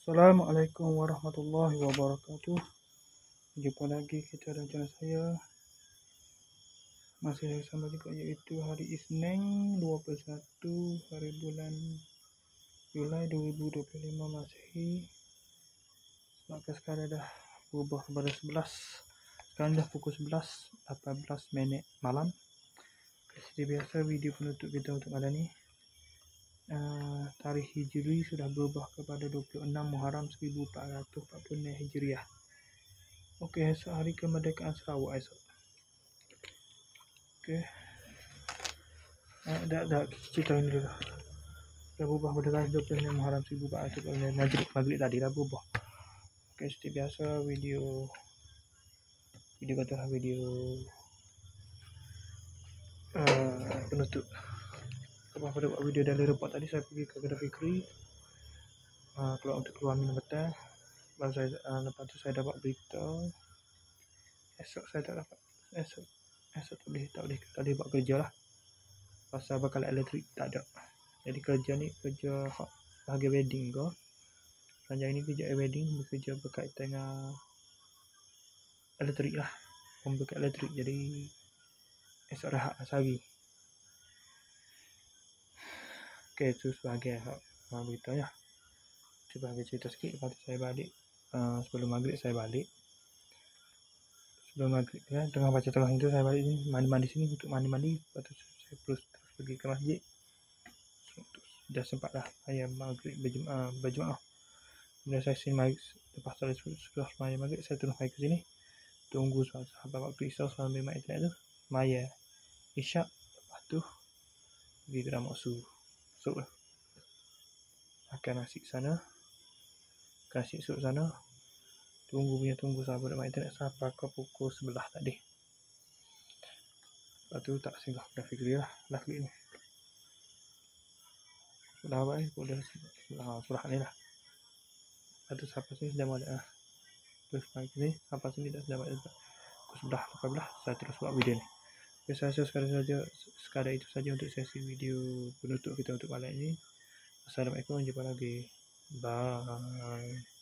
Assalamualaikum warahmatullahi wabarakatuh. Jumpa lagi kita dan channel saya. Masih sama juga, iaitu hari Isnin 21 hari bulan Julai 2025 Masehi. Maka sekarang dah berubah kepada 11. Sekarang dah pukul 11.18 malam. Seperti biasa, video penutup kita untuk malam ni. Tarikh Hijri sudah berubah kepada 26 Muharram 1440 Hijriah. Okey, esok hari kemerdekaan Sarawak esok. Okey. Dah cerita ini dulu. Dah berubah pada tarikh 26 Muharram 1440 Maghrib tadi dah berubah. Okey, seperti biasa video katalah video penutup. Lepas pada buat video dari report tadi, saya pergi ke Kedai Fikri keluar minum petang. Lepas tu saya dapat berita esok saya tak dapat, esok tak boleh buat kerja lah, pasal bakal elektrik tak ada. Jadi kerja ni kerja bahagian wedding ke. Panjang ini kerja wedding, bekerja berkaitan dengan elektrik lah, pembekal elektrik. Jadi esok rehat sehari. Okey, itu sebagai beritanya. Sebagai cerita sikit. Lepas tu saya balik, sebelum maghrib saya balik. Sebelum maghrib ya, tengah baca tengah itu saya balik sini, mandi sini untuk mandi. Lepas tu saya terus pergi ke masjid. Dah sempat dah saya maghrib berjemaah. Kemudian saya sini maghrib, lepas sudah sembahyang maghrib, saya terus mai ke sini tunggu sahabat waktu isyak sambil mak internet tu maya isyak. Lepas tu pergi ke Damak Su sup lah, makan nasi sana, kasih sup sana, tunggu sahabat mak internet sampai ke pukul 11 tadi. Lepas tu tak singgah Kedai Fikri lah last week ni. Sudah baik, sudah ni lah. Lepas tu sampai sini sudah balik lah. Terus naik sini, sampai sini dah sudah balik. Pukul 11 saya terus buat video ni. Okay, saya rasa sekadar itu saja untuk sesi video penutup kita untuk malam ini. Assalamualaikum, jumpa lagi. Bye.